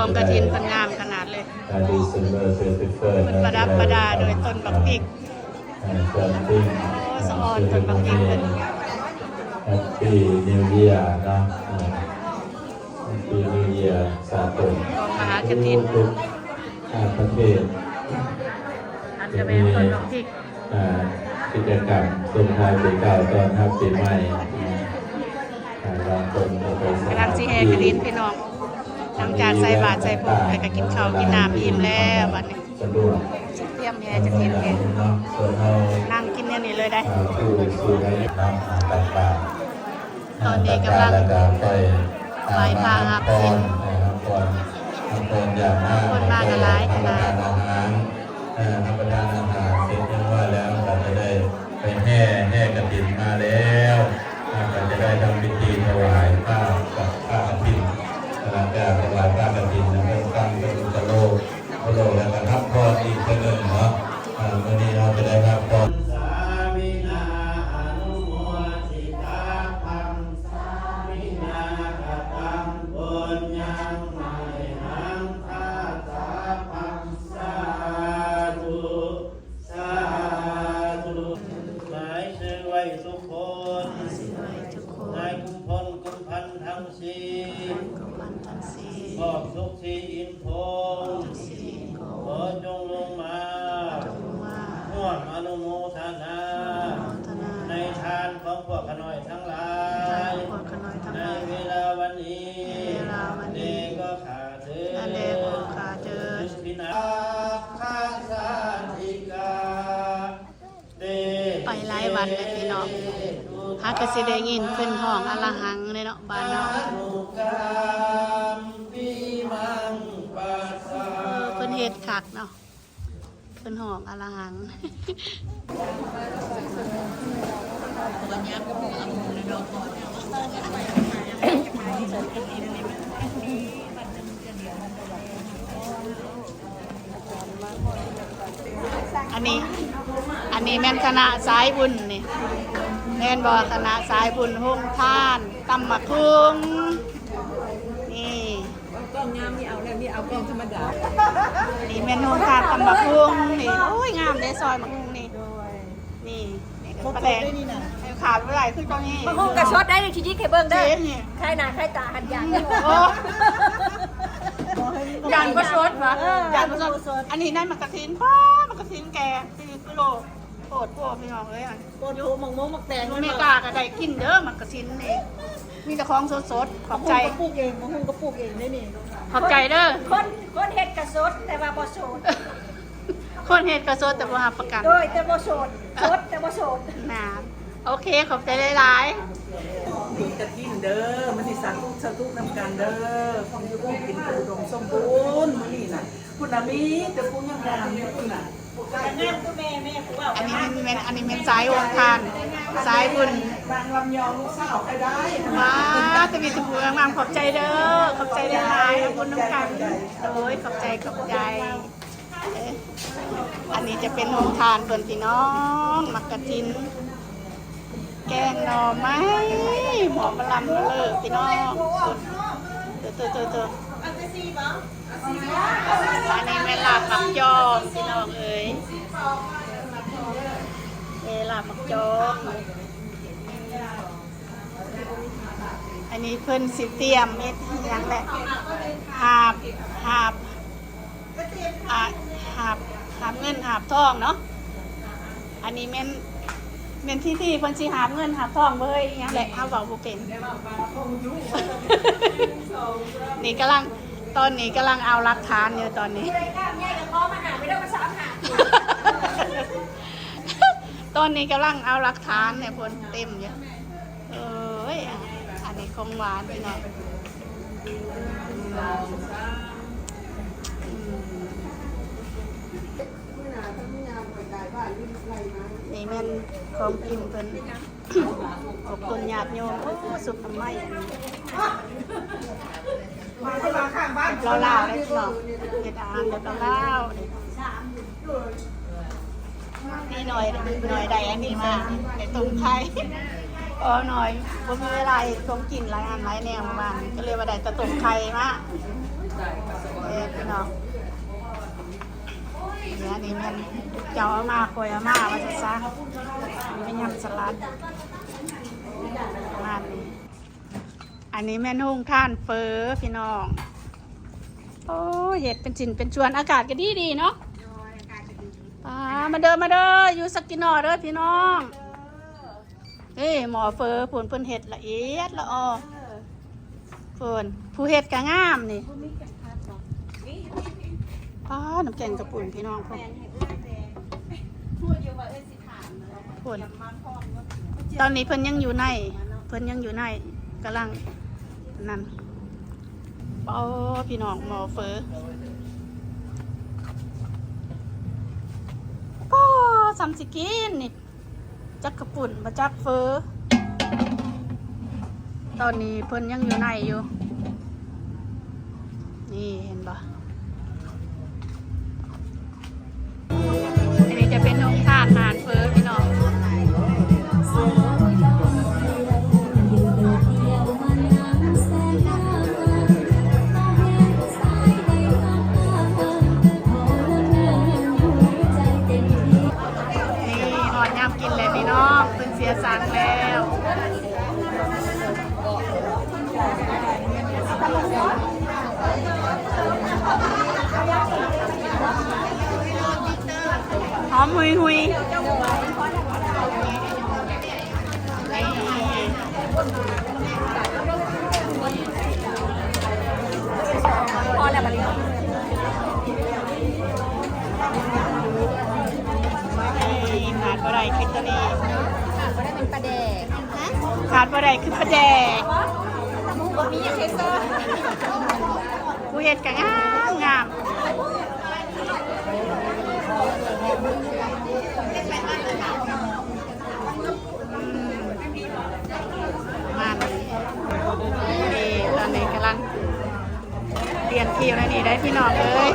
องกระถินพันงามขนาดเลยมันประดับประดาโดยต้นบักพริกโอ้สะออนต้นบักพริกเป็นแฮปปี้นิวเยียร์นะแฮปปี้นิวเยียร์สากลกองมหากฐินทุกประเทศอันกระแบงต้นบักพริกกิจกรรมส่งท้ายปีเก่าตอนรับปีใหม่บางคนกำลังซีแฮกระดินพี่น้องหลังจากใส่บาตรใส่ปุ๊บไปก็กินข้าวกินน้ำอิ่มแล้ววันนี้เตรียมแฮจะกินเองนั่งกินเนี่ยนี่เลยได้ตอนนี้กำลังไหว้พระรับศีลคนอย่างมากคนมากันหลายขนาดรับประทานอาหารเสร็จเรียบร้อยแล้วเราจะได้ไปแห่กฐินมาแล้วเราจะได้ทำพิธีถวายผ้ากับผ้ากฐินหลังจากถวายผ้ากฐินแล้วก็ตั้งพระพุทธโลกแล้วก็รับพรอีกทีหนึ่งเนาะวันนี้เราจะได้รับพรขอบทุกทีอินพงขอจงลงมาร่วมอนุโมทนาในทานของพวกขน้อยทั้งหลายในเวลาวันนี้เดก็ขาดเถิดพินาข้าสาธิกาไปหลายวันเลยพี่น้องฮักกสิได้ยินเพิ่นห้องอลหังเลยเนาะบ้านเนาะเพิ่นเฮ็ดคักเนาะเพิ่นห้องอลหังอันนี้แม่นคณะสายบุญนี่แม่นบ่คณะสายบุญโฮมทานตำบักหุ่งนี่กล้องงามมีเอาแล้วมีเอากล้องธรรมดานี่แม่นโฮมทานตำบักหุ่งนี่โอ้ยงามเด้ซอยบักหุ่งนี่นี่ก็ประแดงขาดเมื่อไหร่ขึ้นตรงนี้บักหุ่งกระชดได้เลยทีนี้เคเบิลได้ใครหน้าใครตาหันยางยานประชดวะยานประชดอันนี้นั่นมันกระถินมันกระถินแก4 กิโลโคตรพวกพี่น้องเลยอ่ะโคตรโหมังมงมักแตงไม่กล้ากระไดกินเด้อมันกระถินนี่มีแต่ของสดๆขอบใจปลูกเองบักหุ่งก็ปลูกเองได้นี่ขอบใจเด้อคนเฮ็ดกระสดแต่ว่าบ่โสดคนเฮ็ดกระสดแต่บ่รับประกันโดยแต่บ่โสดสดแต่บ่โสดนะโอเคขอบใจหลายมีกระทินเด้อมันสิสาธุนำกันเด้อความอยู่คงกินอุดมสมบูรณ์มื้อนี้น่ะคุณน่ะมีแต่ผู้ยังงามอยู่คุณน่ะงามตัวแม่ผู้ว่าอันนี้เป็นสายองค์ทานสายบุญบางลำยองลูกสาวใครได้ว้าจะมีถุงงามขอบใจเด้อขอบใจหลายขอบคุณน้องกันโอ้ยขอบใจอันนี้จะเป็นองค์ทานเพิ่นพี่น้องมักกะทินแกงหน่อไม้หอมมะลำเลยพี่น้องตัวอันนี้แม่ลาบปักจอมพี่น้องเอ้ยลาบปักจอมอันนี้เพิ่นสิเตรียมเม็ดอย่างแหละหาบเงินหาบทองเนาะอันนี้เม่นที่เพิ่นสิหาบเงินหาบทองเบ้ยอย่างแหละเฮาเว้าบ่เป็นนี่ตอนนี้กำลังเอาหลักฐานอยู่ตอนนี้ตอนนี้กำลังเอาหลักฐานเนี่ยคนเต็มอยู่อันนี้ของหวานพี่น้องนี่แม่นของกินเพิ่นขอบคุณญาติโยมสุขทำไมเราเล่าได้พี่น้องเฮ็ดอาหารแบบเราเล่านี่หน่อยใดอันนี้มาในต้มไข่ หน่อยบ่มีเวลาต้มกินหลายอันหลายแนวประมาณก็เลยว่าได้แต่ต้มไข่มาพี่น้องเนี่ยนี่แม่นเจ้าเอามาคอยเอามาว่าจะซะไม่ยำสลัดประมาณนี้อันนี้แม่นุ่งท่านเฟอพี่น้องโอ้เห็ดเป็นจินเป็นชวนอากาศก็ดีเนาะมาเด้ออยู่สกินนอเด้อพี่น้องหมอเฟอผุนเพิ่นเห็ดละเอียดละออเพิ่นผู้เห็ดกะงามนี่น้ำแกงกระปุ่นพี่น้องพุ่นตอนนี้เพิ่นยังอยู่ในกำลังนั่นพี่น้องหมอเฟอซัมสิกินนี่จักกระปุ่นมาจักเฟอตอนนี้เพิ่นยังอยู่ในอยู่นี่เห็นปะอันนี้จะเป็นนงทานอาหารเฟอพี่น้องกินเลยพี่น้องเป็นเสียสังแล้วหอมหุยพอแล้วมาเลยขาดบ่ได้คือตัวนี้ขาดบ่ได้เป็นปลาแดกขาดบ่ได้คือปลาแดกบ่มีอย่างเฮ็ดซ้อผู้เฮ็ดก็งามมานี่ตอนนี้กำลังเรียนคิวแล้วนี่ได้พี่น้องเลย